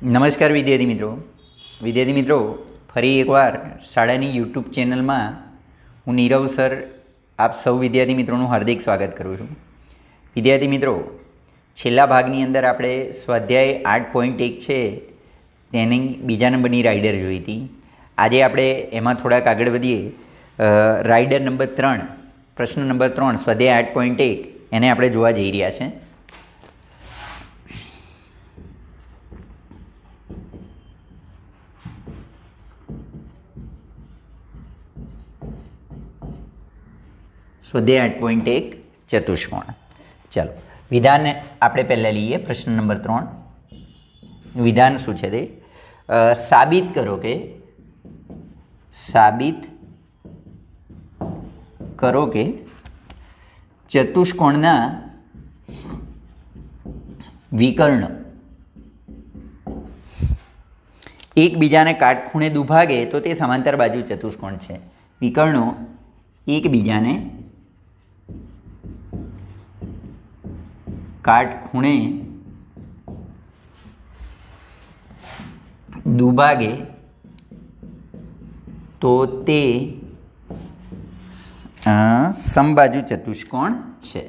નમસ્કાર વિદ્યાર્થી મિત્રો ફરી એકવાર શાળાની યુટ્યુબ ચેનલમાં હું નીરવ સર આપ સૌ વિદ્યાર્થી મિત્રોનું હાર્દિક સ્વાગત કરું છું। વિદ્યાર્થી મિત્રો, છેલ્લા ભાગની અંદર આપણે સ્વાધ્યાય 8.1 છે તેની બીજા નંબરની રાઇડર જોઈ હતી। આજે આપણે એમાં થોડાક આગળ વધીએ। રાઇડર નંબર 3, પ્રશ્ન નંબર 3, સ્વાધ્યાય 8.1 એને આપણે જોવા જઈ રહ્યા છે। સ્વાધ્યાય 8.1 ચતુષ્કોણ। ચાલો વિધાન આપણે પહેલાં લઈએ। પ્રશ્ન નંબર 3 વિધાન શું છે તે સાબિત કરો કે ચતુષ્કોણના વિકર્ણ એકબીજાને કાટખૂણે દુભાગે તો તે સમાંતર બાજુ ચતુષ્કોણ છે। વિકર્ણો એકબીજાને કાટખૂણે દુભાગે તો તે સમબાજુ ચતુષ્કોણ છે।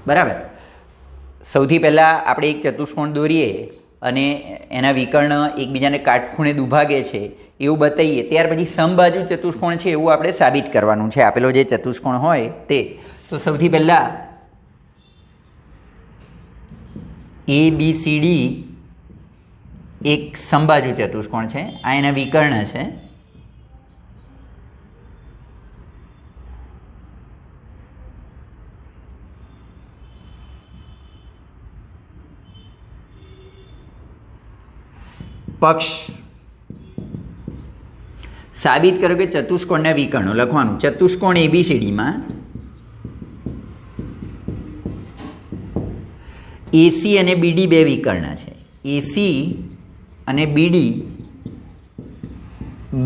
બરાબર। સૌથી પહેલાં આપણે એક ચતુષ્કોણ દોરીએ અને એના વિકર્ણ એકબીજાને કાટખૂણે દુભાગે છે એવું બતાવીએ, ત્યાર પછી સમબાજુ ચતુષ્કોણ છે એવું આપણે સાબિત કરવાનું છે। આપેલો જે ચતુષ્કોણ હોય તે તો સૌથી પહેલાં ABCD એક સમબાજુ ચતુષ્કોણ છે। આ એના વિકર્ણ છે। પક્ષ સાબિત કરો કે ચતુષ્કોણના વિકર્ણો લખવાનું। ચતુષ્કોણ ABCDમાં AC અને BD બે વિકર્ણ છે। AC અને BD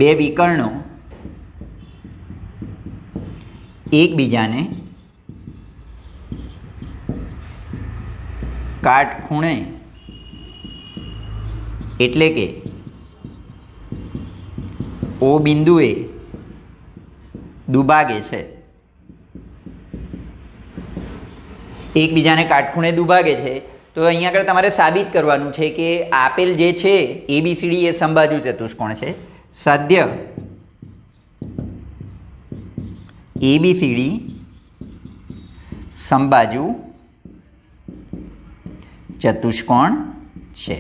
બે વિકર્ણો એકબીજાને કાટખૂણે એટલે કે O બિંદુએ દુભાગે છે। એકબીજાને કાટખૂણે દુભાગે છે તો અહીંયા આગળ તમારે સાબિત કરવાનું છે કે આપેલ જે છે ABCD એ સમબાજુ ચતુષ્કોણ છે। સાધ્ય ABCD સમબાજુ ચતુષ્કોણ છે।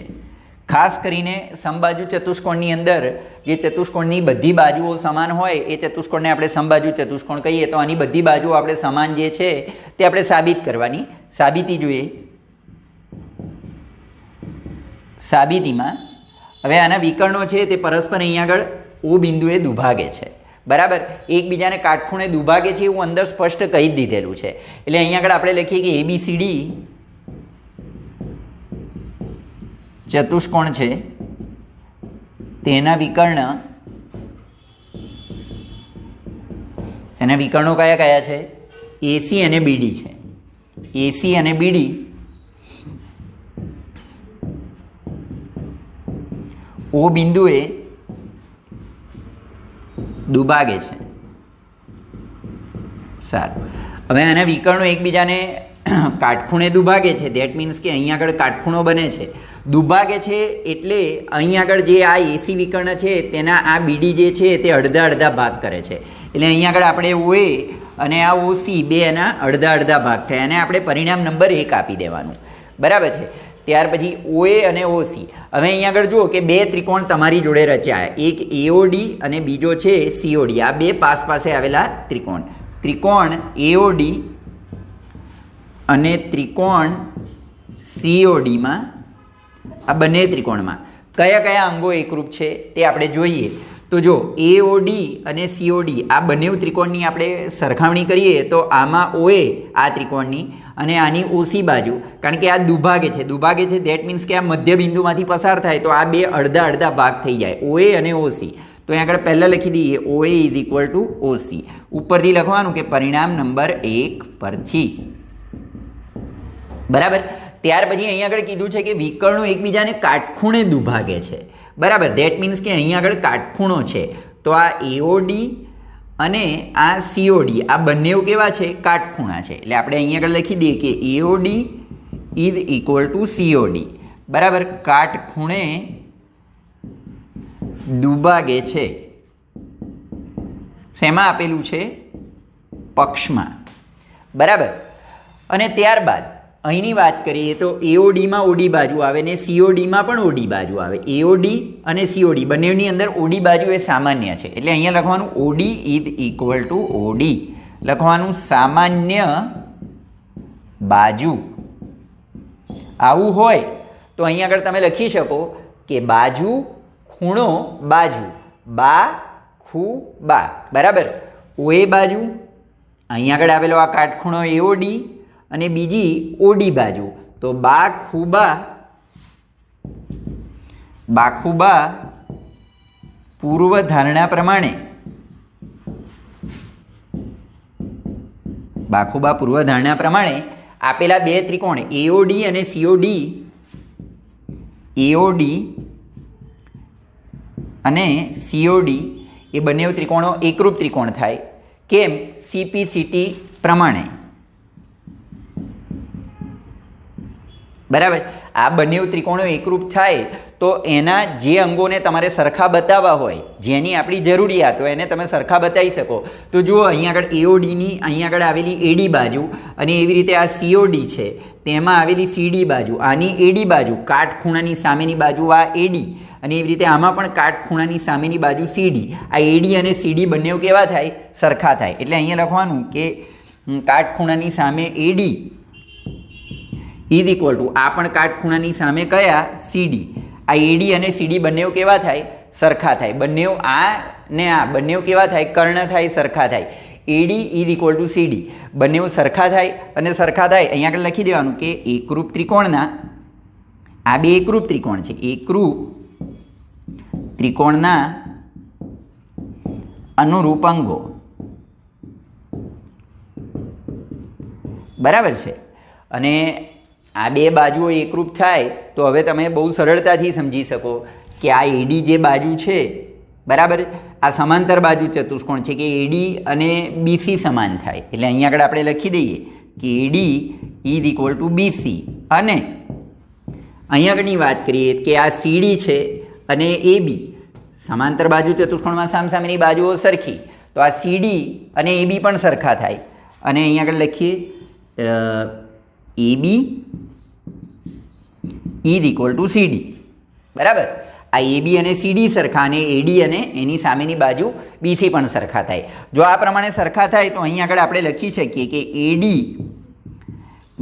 ખાસ કરીને સમબાજુ ચતુષ્કોણની અંદર જે ચતુષ્કોણની બધી બાજુઓ સમાન હોય એ ચતુષ્કોણને આપણે સમબાજુ ચતુષ્કોણ કહીએ। તો આની બધી બાજુઓ આપણે સમાન જે છે તે આપણે સાબિત કરવાની। સાબિતી જોઈએ। સાબિતીમાં હવે આના વિકર્ણો છે તે પરસ્પર અહીંયા આગળ O બિંદુએ દુભાગે છે। બરાબર। એકબીજાને કાટખૂણે દુભાગે છે એવું અંદર સ્પષ્ટ કહી જ દીધેલું છે। એટલે અહીંયા આગળ આપણે લખીએ કે ABCD ચતુષ્કોણ છે તેના વિકર્ણ, એના વિકર્ણો કયા કયા છે? AC અને BD છે। AC અને BD O બિંદુએ દુભાગે છે। સારું। હવે આના વિકર્ણો એકબીજાને કાટખૂણે દુભાગે છે, દેટ મીન્સ કે અહીંયા આગળ કાટખૂણો બને છે। દુભાગે છે એટલે અહીં આગળ જે આ AC વિકર્ણ છે તેના આ BD જે છે તે અડધા અડધા ભાગ કરે છે। એટલે અહીં આગળ આપણે OA અને આ OC બે એના અડધા અડધા ભાગ થાય અને આપણે પરિણામ નંબર 1 આપી દેવાનું। બરાબર છે। ત્યાર પછી OA અને OC, હવે અહીં આગળ જુઓ કે બે ત્રિકોણ તમારી જોડે રચ્યા, એક AOD અને બીજો છે COD। આ બે પાસ પાસે આવેલા ત્રિકોણ, ત્રિકોણ AOD અને ત્રિકોણ CODમાં આ બંને ત્રિકોણમાં કયા કયા અંગો એકરૂપ છે તે આપણે જોઈએ। તો જો AOD અને COD આ બંને ત્રિકોણની આપણે સરખામણી કરીએ તો આમાં OA આ ત્રિકોણની અને આની OC બાજુ, કારણ કે આ દુભાગે છે દેટ મીન્સ કે આ મધ્ય બિંદુમાંથી પસાર થાય તો આ બે અડધા અડધા ભાગ થઈ જાય, OA અને OC। તો અહીં આગળ પહેલાં લખી દઈએ OA is equal two OC. ઉપરથી લખવાનું કે પરિણામ નંબર 1 પરથી. બરાબર. ત્યાર પછી અહીં આગળ કીધું છે કે વિકર્ણો એકબીજાને કાટખૂણે દુભાગે છે. બરાબર. ધેટ મીન્સ કે અહીં આગળ કાટખૂણો છે. તો આ AOD અને આ COD આ બંને કેવા છે? કાટખૂણા છે. એટલે આપણે અહીં આગળ લખી દઈએ કે AOD is equal two COD. બરાબર. કાટખૂણે દુભાગે છે. શેમાં આપેલું છે? પક્ષમાં. બરાબર. અને ત્યારબાદ અહીંની વાત કરીએ તો AODમાં OD બાજુ આવે ને CODમાં પણ OD બાજુ આવે. AOD અને COD બંનેની અંદર OD બાજુ એ સામાન્ય છે. એટલે અહીંયા લખવાનું OD is equal two OD. લખવાનું સામાન્ય બાજુ. આવું હોય તો અહીંયા આગળ તમે લખી શકો કે બાજુ ખૂણો બાજુ બા ખૂ બા. બરાબર. OA બાજુ અહીંયા આગળ આવેલો આ કાટખૂણો AOD અને બીજી OD બાજુ તો બાખુબા પૂર્વ ધારણા પ્રમાણે આપેલા બે ત્રિકોણ AOD અને COD એ બંને ત્રિકોણો એકરૂપ ત્રિકોણ થાય. કેમ? CPCT પ્રમાણે. બરાબર. આ બંને ત્રિકોણો એકરૂપ થાય તો એના જે અંગોને તમારે સરખા બતાવવા હોય, જેની આપણી જરૂરિયાત હોય એને તમે સરખા બતાવી શકો. તો જુઓ અહીંયા આગળ AODની અહીંયા આગળ આવેલી AD બાજુ અને એવી રીતે આ COD છે તેમાં આવેલી CD બાજુ, આની AD બાજુ કાટખૂણાની સામેની બાજુ આ AD અને એવી રીતે આમાં પણ કાટખૂણાની સામેની બાજુ CD. આ AD અને CD બંને કેવા થાય? સરખા થાય. એટલે અહીંયા લખવાનું કે કાટખૂણાની સામે AD ઇઝ ઇક્વલ ટુ આ પણ કાટખૂણાની સામે કયા? CD. આ AD અને CD બંને કેવા થાય? સરખા થાય. બંને આ ને આ બંને કેવા થાય? કર્ણ થાય, સરખા થાય. AD is equal two CD. બંને સરખા થાય અને સરખા થાય અહીંયા આગળ લખી દેવાનું કે એકરૂપ ત્રિકોણના આ બે એકરૂપ ત્રિકોણ છે. એકરૂપ ત્રિકોણના અનુરૂપ અંગો. બરાબર છે. અને આ બે બાજુઓ એકરૂપ થાય તો હવે તમે બહુ સરળતાથી સમજી શકો કે આ AD જે બાજુ છે, બરાબર, આ સમાંતર બાજુ ચતુષ્કોણ છે કે AD અને BC સમાન થાય. એટલે અહીંયા આગળ આપણે લખી દઈએ કે AD is equal two BC. અને અહીંયા આગળની વાત કરીએ કે આ CD છે અને AB સમાંતર બાજુ ચતુષ્કોણમાં સામસામેની બાજુઓ સરખી, તો આ CD અને AB પણ સરખા થાય. અને અહીંયા આગળ લખીએ AB is equal two CD. બરાબર. આ AB અને CD સરખા અને AD અને એની સામેની બાજુ BC પણ સરખા થાય. જો આ પ્રમાણે સરખા થાય તો અહીં આગળ આપણે લખી શકીએ કે AD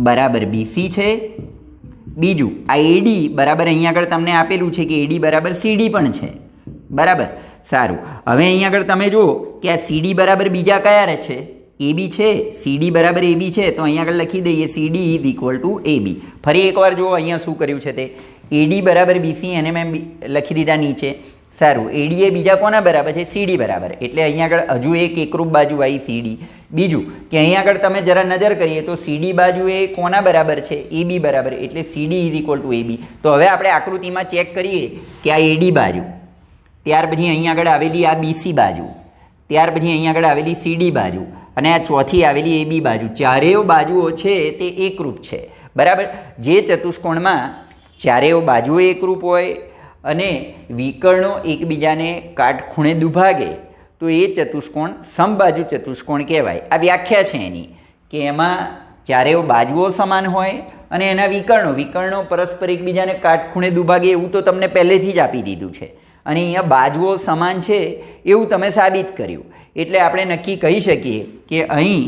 બરાબર BC છે. બીજું આ AD બરાબર અહીં આગળ તમને આપેલું છે કે AD બરાબર CD પણ છે. બરાબર. સારું. હવે અહીં આગળ તમે જુઓ કે આ CD બરાબર બીજા કયા છે? AB છે. CD બરાબર AB છે તો અહીંયા આગળ લખી દઈએ CD is equal two AB. ફરી એકવાર જુઓ અહીંયા શું કર્યું છે તે AD બરાબર BC એને મેં લખી દીધા નીચે. સારું. AD એ બીજા કોના બરાબર છે? CD બરાબર. એટલે અહીંયા આગળ હજુ એક એકરૂપ બાજુ આવી CD. બીજું કે અહીંયા આગળ તમે જરા નજર કરીએ તો CD બાજુ એ કોના બરાબર છે? AB બરાબર. એટલે CD is equal two AB. તો હવે આપણે આકૃતિમાં ચેક કરીએ કે આ AD બાજુ, ત્યાર પછી અહીંયા આગળ આવેલી આ BC બાજુ, ત્યાર પછી અહીંયા આગળ આવેલી CD બાજુ અને આ ચોથી આવેલી AB બાજુ, ચારેય બાજુઓ છે તે એકરૂપ છે. બરાબર. જે ચતુષ્કોણમાં ચારેય બાજુઓ એકરૂપ હોય અને વિકર્ણો એકબીજાને કાટખૂણે દુભાગે તો એ ચતુષ્કોણ સમબાજુ ચતુષ્કોણ કહેવાય. આ વ્યાખ્યા છે એની કે એમાં ચારેય બાજુઓ સમાન હોય અને એના વિકર્ણો પરસ્પર એકબીજાને કાટખૂણે દુભાગે એવું તો તમને પહેલેથી જ આપી દીધું છે અને અહીંયા બાજુઓ સમાન છે એવું તમે સાબિત કર્યું. એટલે આપણે નક્કી કહી શકીએ કે અહીં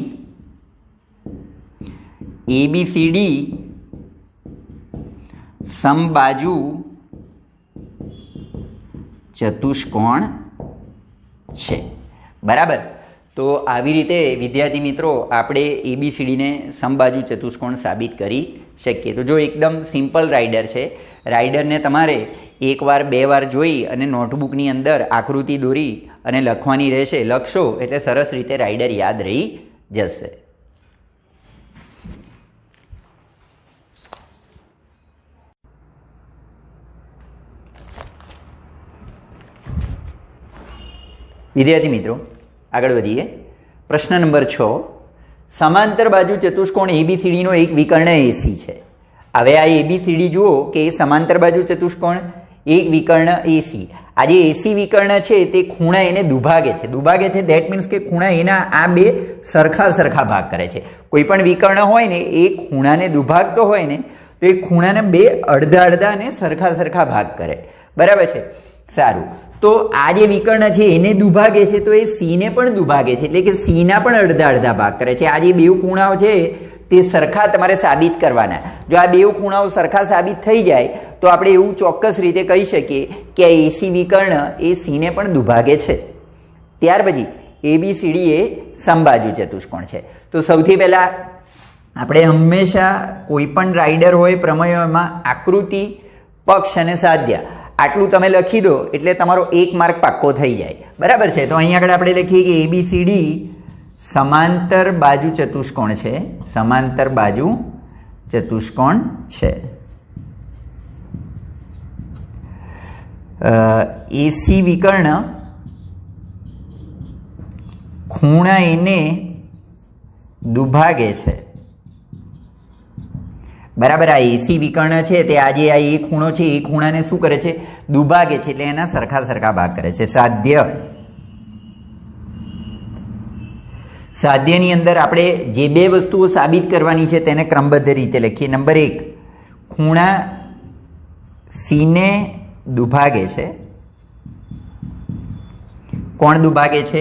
ABCD સમબાજુ ચતુષ્કોણ છે. બરાબર. તો આવી રીતે વિદ્યાર્થી મિત્રો આપણે ABCDને સમબાજુ ચતુષ્કોણ સાબિત કરી શકીએ. તો જો એકદમ સિમ્પલ રાઇડર છે, રાઇડરને તમારે એકવાર બે વાર જોઈ અને નોટબુકની અંદર આકૃતિ દોરી અને લખવાની રહેશે. લખશો એટલે સરસ રીતે રાઇડર યાદ રહી જશે. વિદ્યાર્થી મિત્રો, આગળ વધીએ. પ્રશ્ન નંબર 6. સમાંતર બાજુ ચતુષ્કોણ એબીસીડીનો એક વિકર્ણ એસી છે. હવે આ એબીસીડી જુઓ કે એ સમાંતર બાજુ ચતુષ્કોણ એક વિકર્ણ એસી. આ જે એસી વિકર્ણ છે તે ખૂણા એને દુભાગે છે. દુભાગે છે દેટ મીન્સ કે ખૂણા એના આ બે સરખા ભાગ કરે છે. કોઈ પણ વિકર્ણ હોય ને એ ખૂણાને દુભાગતો હોય ને તો એ ખૂણાને બે અડધા અને સરખા ભાગ કરે. બરાબર છે? સારું. તો આ જે વિકર્ણ છે એને દુભાગે છે તો એ સીને પણ દુભાગે છે, એટલે કે સીના પણ અડધા ભાગ કરે છે. આ જે બે ખૂણાઓ છે તે સરખા તમારે સાબિત કરવાના. જો આ બે ખૂણાઓ સરખા સાબિત થઈ જાય તો આપણે એવું ચોક્કસ રીતે કહી શકીએ કે આ એસી વિકર્ણ એ સીને પણ દુભાગે છે. ત્યાર પછી એબીસીડી એ સમબાજુ ચતુષ્કોણ છે. તો સૌથી પહેલા આપણે હંમેશા કોઈ પણ રાઇડર હોય પ્રમેયોમાં આકૃતિ, પક્ષ અને સાધ્ય આટલું તમે લખી દો એટલે તમારો 1 માર્ક પાક્કો થઈ જાય. બરાબર છે? તો અહીં આગળ આપણે લખીએ કે એબીસીડી સમાંતર બાજુ ચતુષ્કોણ છે. સમાંતર બાજુ ચતુષ્કોણ છે. એસી વિકર્ણ ખૂણા એને દુભાગે છે. બરાબર? આ એસી વિકર્ણ છે તે આજે આ એ ખૂણો છે એ ખૂણાને શું કરે છે? દુભાગે છે, એટલે એના સરખા ભાગ કરે છે. સાધ્યની અંદર આપણે જે બે વસ્તુઓ સાબિત કરવાની છે તેને ક્રમબદ્ધ રીતે લખીએ. નંબર 1, ખૂણા સીને દુભાગે છે. કોણ દુભાગે છે?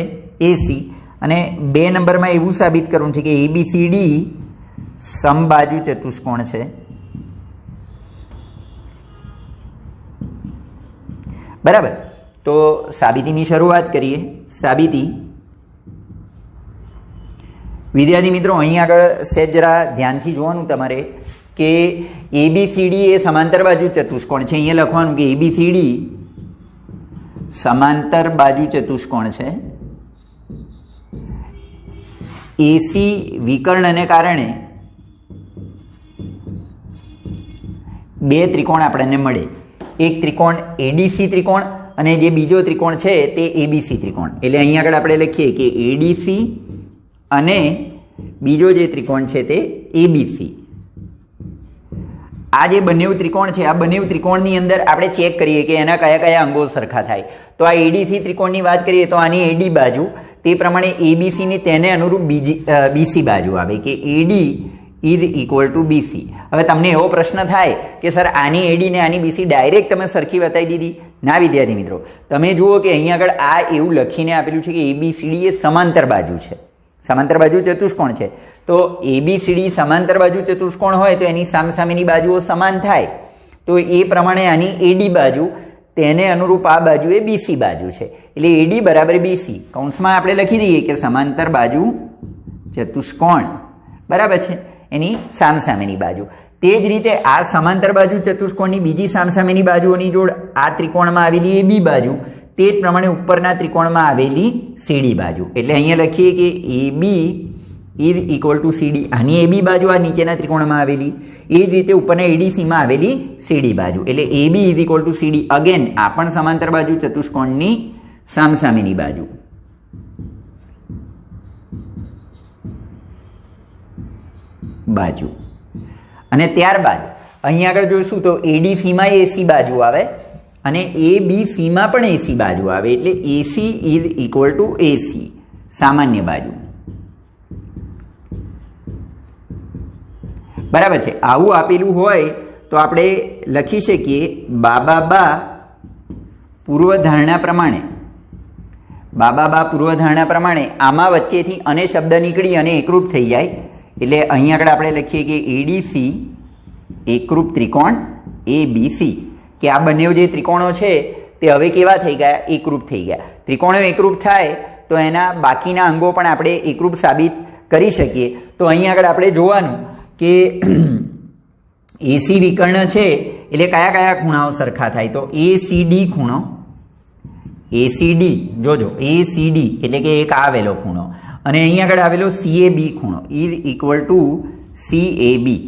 એસી. અને 2 નંબરમાં એવું સાબિત કરવું છે કે એબીસીડી સમબાજુ ચતુષ્કોણ છે. બરાબર? તો સાબિતીની શરૂઆત કરીએ. સાબિતી. વિદ્યાર્થી મિત્રો, અહીં આગળ સહેજ જરા ધ્યાનથી જોવાનું તમારે કે એબીસીડી એ સમાંતર બાજુ ચતુષ્કોણ છે. અહીંયા લખવાનું કે એબીસીડી સમાંતર બાજુ ચતુષ્કોણ છે. એસી વિકર્ણને કારણે બે ત્રિકોણ આપણને મળે. એક ત્રિકોણ એડીસી ત્રિકોણ અને જે બીજો ત્રિકોણ છે તે એબીસી ત્રિકોણ. એટલે અહીં આગળ આપણે લખીએ કે એડીસી અને બીજો જે ત્રિકોણ છે તે એબીસી. આ જે બંને ત્રિકોણ છે, આ બંને ત્રિકોણની અંદર આપણે ચેક કરીએ કે એના કયા અંગો સરખા થાય. તો આ એડીસી ત્રિકોણની વાત કરીએ તો આની એડી બાજુ, તે પ્રમાણે એબીસીની તેને અનુરૂપ બીસી બાજુ આવે કે એડી ઇઝ ઇક્વલ ટુ બીસી. હવે તમને એવો પ્રશ્ન થાય કે સર આની એડી ને આની બીસી ડાયરેક્ટ તમે સરખી બતાવી દીધી. ના વિદ્યાર્થી મિત્રો, તમે જુઓ કે અહીં આગળ આ એવું લખીને આપેલું છે કે એબીસીડી એ સમાંતર બાજુ છે. સમાંતર બાજુ ચતુષ્કોણ છે. તો એબીસીડી સમાંતર બાજુ ચતુષ્કોણ હોય તો એની સામસામેની બાજુઓ સમાન થાય. તો એ પ્રમાણે આની એડી બાજુ તેને અનુરૂપ આ બાજુ એ બીસી બાજુ છે. એટલે એડી બરાબર બીસી. કૌંસમાં આપણે લખી દઈએ કે સમાંતર બાજુ ચતુષ્કોણ. બરાબર છે? એની સામસામેની બાજુ. તે જ રીતે આ સમાંતર બાજુ ચતુષ્કોણની બીજી સામસામેની બાજુઓની જોડ આ ત્રિકોણમાં આવેલી એબી બાજુ, તે જ પ્રમાણે ઉપરના ત્રિકોણમાં આવેલી સીડી બાજુ. એટલે અહીંયા લખીએ કે એબી ઇઝ ઇક્વલ ટુ સીડી. આની એબી બાજુ આ નીચેના ત્રિકોણમાં આવેલી, એ જ રીતે ઉપરના એડીસીમાં આવેલી સીડી બાજુ. એટલે AB is equal to CD. Again આ પણ સમાંતર બાજુ ચતુષ્કોણની સામસામેની બાજુ. અને ત્યારબાદ અહીં આગળ જોઈશું તો એડીસીમાં એસી બાજુ આવે અને એબીસીમાં પણ એસી બાજુ આવે. એટલે એસી ઇઝ ઇક્વલ ટુ એસી, સામાન્ય બાજુ. બરાબર છે? આવું આપેલું હોય તો આપણે લખી શકીએ બાબા પૂર્વધારણા પ્રમાણે. પૂર્વધારણા પ્રમાણે આમાં વચ્ચેથી અને શબ્દ નીકળી અને એકરૂપ થઈ જાય. એટલે અહીં આગળ આપણે લખીએ કે એડીસી એકરૂપ ત્રિકોણ એબીસી, કે આ બંને જે ત્રિકોણો છે તે હવે કેવા થઈ ગયા? એકરૂપ થઈ ગયા. ત્રિકોણો એકરૂપ થાય તો એના બાકીના અંગો પણ આપણે એકરૂપ સાબિત કરી શકીએ. તો અહીં આગળ આપણે જોવાનું કે એસી વિકર્ણ છે એટલે કયા કયા ખૂણાઓ સરખા થાય? તો એસીડી ખૂણો, એસીડી જોજો, એસીડી એટલે કે એક આવેલો ખૂણો, અને અહીં આગળ આવેલો સીએબી ખૂણો ઇઝ ઇક્વલ ટુ સીએબી.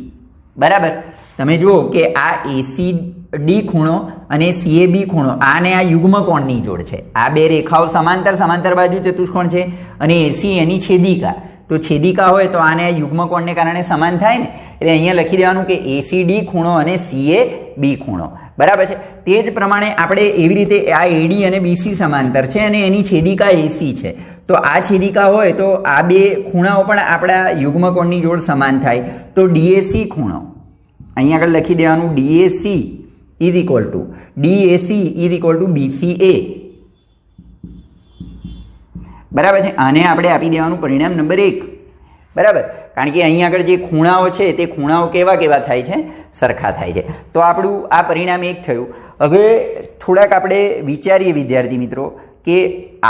બરાબર. તમે જુઓ કે આ એસીડી ખૂણો અને સીએબી ખૂણો આને આ યુગ્મ કોણની જોડ છે. આ બે રેખાઓ સમાંતર સમાંતર બાજુ ચતુષ્કોણ છે અને એસી એની છેદિકા. તો છેદિકા હોય તો આને યુગ્મ કોણને કારણે સમાન થાય ને, એટલે અહીંયા લખી દેવાનું કે એસીડી ખૂણો અને સીએબી ખૂણો. બરાબર છે. તે જ પ્રમાણે આપણે એવી રીતે આ એડી અને બીસી સમાંતર છે અને એની છેદિકા એસી છે. તો આ છેદિકા હોય તો આ બે ખૂણાઓ પણ આપણા યુગ્મ કોણની જોડ સમાન થાય. તો ડીએસી ખૂણો અહીંયા આગળ લખી દેવાનું DAC is equal two BCA. બરાબર છે. આને આપણે આપી દેવાનું પરિણામ નંબર 1. બરાબર. કારણ કે અહીં આગળ જે ખૂણાઓ છે તે ખૂણાઓ કેવા કેવા થાય છે? સરખા થાય છે. તો આપણું આ પરિણામ 1 થયું. હવે થોડાક આપણે વિચારીએ વિદ્યાર્થી મિત્રો કે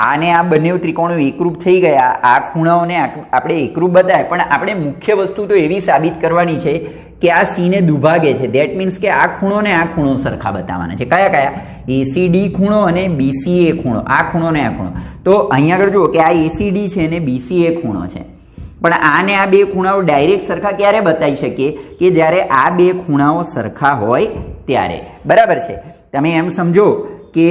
આને આ બંને ત્રિકોણો એકરૂપ થઈ ગયા, આ ખૂણાઓને આપણે એકરૂપ બતાવ્યા, પણ આપણે મુખ્ય વસ્તુ તો એવી સાબિત કરવાની છે કે આ સીને દુભાગે છે. ધેટ મીન્સ કે આ ખૂણો ને આ ખૂણો સરખા બતાવવાના છે. કયા કયા? એસીડી ખૂણો અને બીસીએ ખૂણો. આ ખૂણો ને આ ખૂણો. તો અહીંયા આગળ જુઓ કે આ એસીડી છે અને બીસીએ ખૂણો છે, પણ આને આ બે ખૂણાઓ ડાયરેક્ટ સરખા ક્યારે બતાવી શકીએ? કે જ્યારે આ બે ખૂણાઓ સરખા હોય ત્યારે. બરાબર છે. તમે એમ સમજો કે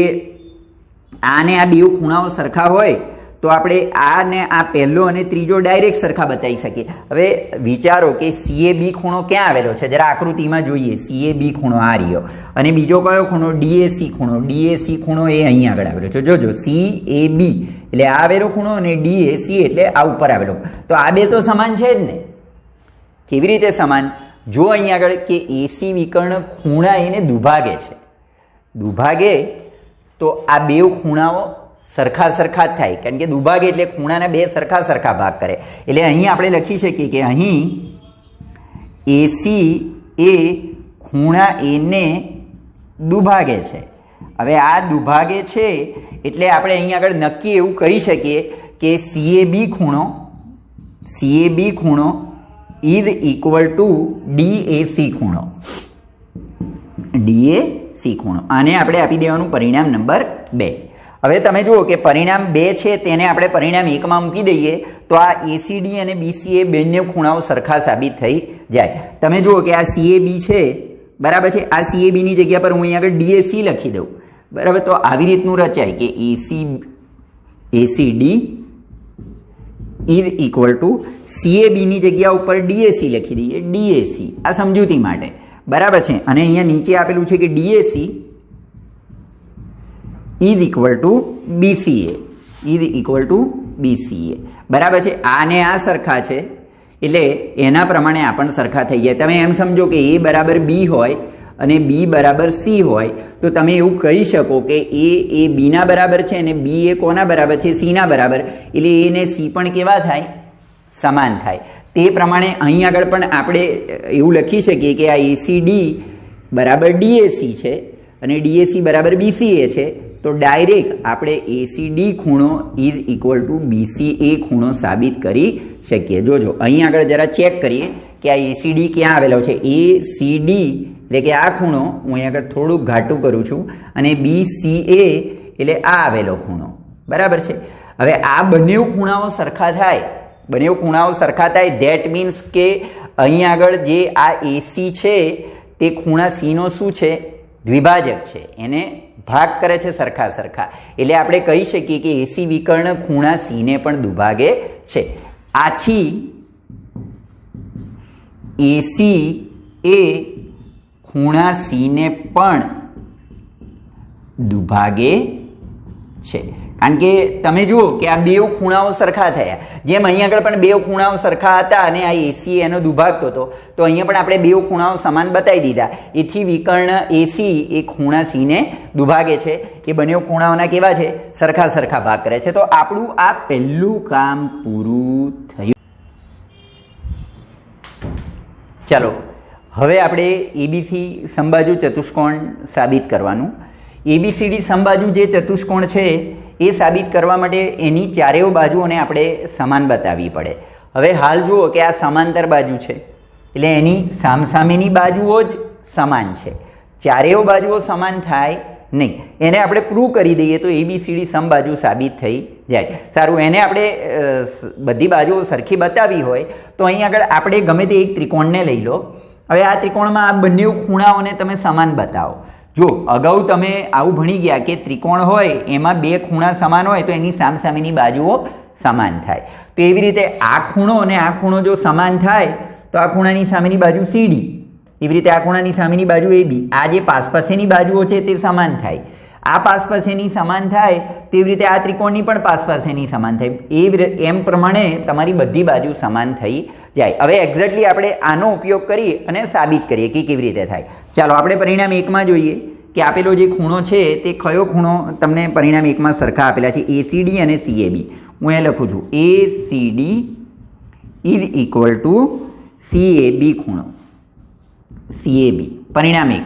આને આ બે ખૂણાઓ સરખા હોય તો આપણે આને આ પહેલો અને ત્રીજો ડાયરેક્ટ સરખા બતાવી શકીએ. હવે વિચારો કે સીએબી ખૂણો ક્યાં આવેલો છે? જરા આકૃતિમાં જોઈએ. સીએબી ખૂણો આ રહ્યો, અને બીજો કયો ખૂણો? ડીએસી ખૂણો. ડીએસી ખૂણો એ અહીં આગળ આવેલો છે. જોજો, સીએબી એટલે આ આવેલો ખૂણો અને ડીએસી એટલે આ ઉપર આવેલો. તો આ બે તો સમાન છે જ ને. કેવી રીતે સમાન? જો અહીં આગળ કે એસી વિકર્ણ ખૂણા એને દુભાગે છે. દુભાગે તો આ બે ખૂણાઓ સરખા સરખા જ થાય, કારણ કે દુભાગે એટલે ખૂણાના બે સરખા સરખા ભાગ કરે. એટલે અહીં આપણે લખી શકીએ કે અહીં એસી એ ખૂણા એને દુભાગે છે. હવે આ દુભાગે છે એટલે આપણે અહીં આગળ નક્કી એવું કહી શકીએ કે સીએબી ખૂણો ઇઝ ઇક્વલ ટુ ડીએસી ખૂણો. ડીએસી ખૂણો આને આપણે આપી દેવાનું પરિણામ નંબર 2. હવે તમે જુઓ કે પરિણામ 2 છે તેને આપણે પરિણામ 1માં મૂકી દઈએ તો આ એસીડી અને બીસીએ બંને ખૂણાઓ સરખા સાબિત થઈ જાય. તમે જુઓ કે આ સીએબી છે, બરાબર છે. આ સીએબીની જગ્યા પર હું અહીં આગળ ડીએસી લખી દઉં. બરાબર. તો આવી રીતનું રચાય કે એસીડી ઇઝ ઇક્વલ ટુ સીએબીની જગ્યા ઉપર ડીએસી લખી દઈએ. ડીએસી આ સમજૂતી માટે. બરાબર છે. અને અહીંયા નીચે આપેલું છે કે DAC is equal two BCA. બરાબર છે. આને આ સરખા છે એટલે એના પ્રમાણે આ પણ સરખા થઈ જાય. તમે એમ સમજો કે એ બરાબર બી હોય અને બી બરાબર સી હોય તો તમે એવું કહી શકો કે એ બીના બરાબર છે અને બી એ કોના બરાબર છે? સીના બરાબર. એટલે એ ને સી પણ કેવા થાય? સમાન થાય. તે પ્રમાણે અહીં આગળ પણ આપણે એવું લખી શકીએ કે આ એસીડી બરાબર ડીએસી છે અને ડીએસી બરાબર બીસીએ છે. તો ડાયરેક્ટ આપણે એસીડી ખૂણો ઇઝ ઇક્વલ ટુ બીસીએ ખૂણો સાબિત કરી શકીએ. જોજો અહીં આગળ જરા ચેક કરીએ કે આ એસીડી ક્યાં આવેલો છે. એસીડી એટલે કે આ ખૂણો હું અહીં આગળ થોડુંક ઘાટું કરું છું, અને બીસીએ એટલે આ આવેલો ખૂણો. બરાબર છે. હવે આ બંને ખૂણાઓ સરખા થાય, ધેટ મીન્સ કે અહીં આગળ જે આ એસી છે તે ખૂણા સીનો શું છે? દ્વિભાજક છે. એને ભાગ કરે છે સરખા સરખા. એટલે આપણે કહી શકીએ કે એસી વિકર્ણ ખૂણા સીને પણ દુભાગે છે. આથી એસી એ ખૂણા સીને પણ દુભાગે છે. કારણ કે તમે જુઓ કે આ બે ખૂણાઓ સરખા થયા. જેમ અહીં આગળ પણ બે ખૂણાઓ સરખા હતા અને આ એસી એનો દુભાગતો હતો, તો અહીંયા પણ આપણે બે ખૂણાઓ સમાન બતાવી દીધા. એથી વિકર્ણ એસી એ ખૂણા સીને દુભાગે છે. એ બંને ખૂણાઓના કેવા છે? સરખા સરખા ભાગ કરે છે. તો આપણું આ પહેલું કામ પૂરું થયું. ચાલો હવે આપણે એબીસી સમબાજુ ચતુષ્કોણ સાબિત કરવાનું. એબીસીડી સમબાજુ જે ચતુષ્કોણ છે એ સાબિત કરવા માટે એની ચારેય બાજુઓને આપણે સમાન બતાવવી પડે. હવે હાલ જુઓ કે આ સમાંતર બાજુ છે, એટલે એની સામસામેની બાજુઓ જ સમાન છે, ચારેય બાજુઓ સમાન થાય નહીં. એને આપણે પ્રૂવ કરી દઈએ તો ABCD સમબાજુ સાબિત થઈ જાય. સારું, એને આપણે બધી બાજુઓ સરખી બતાવી હોય તો અહીં આગળ આપણે ગમે તે એક ત્રિકોણને લઈ લો. હવે આ ત્રિકોણમાં આ બંને ખૂણાઓને તમે સમાન બતાવો. જો અગાઉ તમે આવું ભણી ગયા કે ત્રિકોણ હોય એમાં બે ખૂણા સમાન હોય તો એની સામસામેની બાજુઓ સમાન થાય. તો એવી રીતે આ ખૂણો અને આ ખૂણો જો સમાન થાય તો આ ખૂણાની સામેની બાજુ CD, એવી રીતે આ ખૂણાની સામેની બાજુ AB. આ જે પાસેની બાજુઓ છે તે સમાન થાય. આ પાસેની સમાન થાય તેવી રીતે આ ત્રિકોણની પણ પાસેની સમાન થાય. એમ પ્રમાણે તમારી બધી બાજુ સમાન થઈ જાય. હવે એક્ઝેક્ટલી આપણે આનો ઉપયોગ કરી અને સાબિત કરીએ કે કેવી રીતે થાય. ચાલો આપણે પરિણામ 1માં જોઈએ કે આપેલો જે ખૂણો છે તે કયો ખૂણો તમને પરિણામ 1માં સરખા આપેલા છે, ACD અને CAB. હું એ લખું છું ACD is equal two CAB ખૂણો, CAB પરિણામ 1.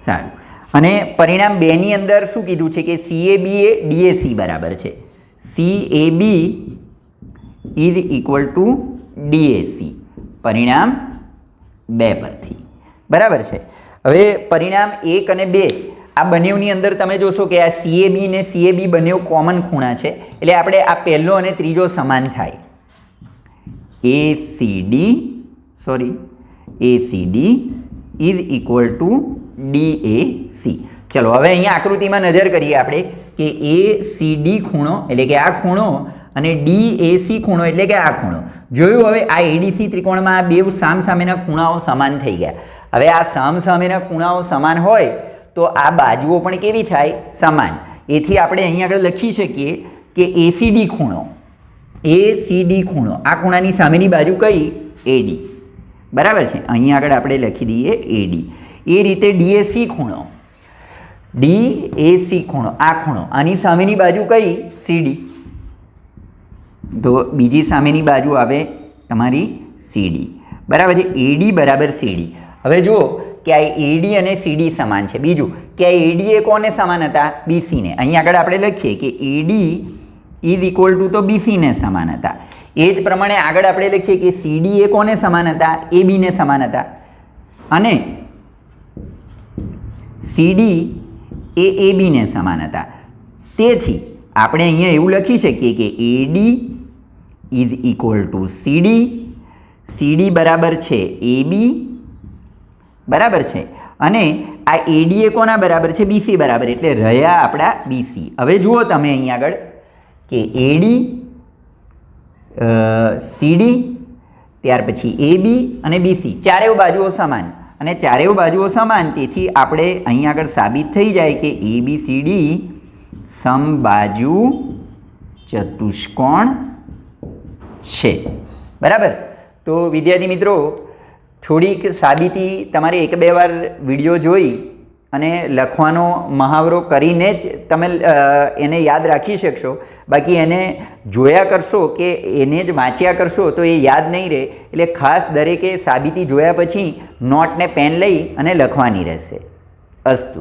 સારું, અને પરિણામ 2ની અંદર શું કીધું છે કે CAB એ DAC બરાબર છે. CAB is equal two DAC પરિણામ 2 પરથી બરાબર છે. હવે પરિણામ 1 અને 2 આ બંનેની અંદર તમે જોશો કે આ CAB ને CAB બંને કોમન ખૂણા છે, એટલે આપણે આ પહેલો અને ત્રીજો સમાન થાય. ACD is equal two DAC. ચલો હવે અહીંયા આકૃતિમાં નજર કરીએ આપણે કે ACD ખૂણો એટલે કે આ ખૂણો અને DAC ખૂણો એટલે કે આ ખૂણો. જોયું, હવે આ ADC ત્રિકોણમાં આ બે સામસામેના ખૂણાઓ સમાન થઈ ગયા. હવે આ સામસામેના ખૂણાઓ સમાન હોય તો આ બાજુઓ પણ કેવી થાય? સમાન. એથી આપણે અહીં આગળ લખી શકીએ કે ACD ખૂણો, ACD ખૂણો આ ખૂણાની સામેની બાજુ કઈ? AD બરાબર છે. અહીં આગળ આપણે લખી દઈએ AD. એ રીતે DAC ખૂણો, DAC ખૂણો આ ખૂણો આની સામેની બાજુ કઈ? CD. તો બીજી સામેની બાજુ આવે તમારી CD બરાબર છે. AD બરાબર CD. હવે જુઓ કે આ AD અને CD સમાન છે. બીજું કે આ AD એ કોને સમાન હતા? BC ને. અહીં આગળ આપણે લખીએ કે AD ઇઝ ઇક્વલ ટુ તો BC ને સમાન હતા. એ જ પ્રમાણે આગળ આપણે લખીએ કે CD એ કોને સમાન હતા? AB ને સમાન હતા. અને CD એ AB ને સમાન હતા. તેથી આપણે અહીંયા એવું લખી શકીએ કે AD is equal two CD, CD બરાબર છે AB બરાબર છે. અને આ AD એ કોના બરાબર છે? BC બરાબર. એટલે રહ્યા આપણા BC. હવે જુઓ તમે અહીં આગળ કે AD, CD, ત્યાર પછી AB અને BC ચારેય બાજુઓ સમાન, અને ચારેય બાજુઓ સમાન તેથી આપણે અહીં આગળ સાબિત થઈ જાય કે ABCD સમબાજુ ચતુષ્કોણ છે બરાબર. તો વિદ્યાર્થી મિત્રો, થોડીક સાબિતી તમારે 1-2 વાર વિડીયો જોઈ અને લખવાનો મહાવરો કરીને જ તમે એને યાદ રાખી શકશો. બાકી એને જોયા કરશો કે એને જ વાંચ્યા કરશો તો એ યાદ નહીં રહે. એટલે ખાસ દરેકે સાબિતી જોયા પછી નોટ ને પેન લઈ અને લખવાની રહેશે. અસ્તુ.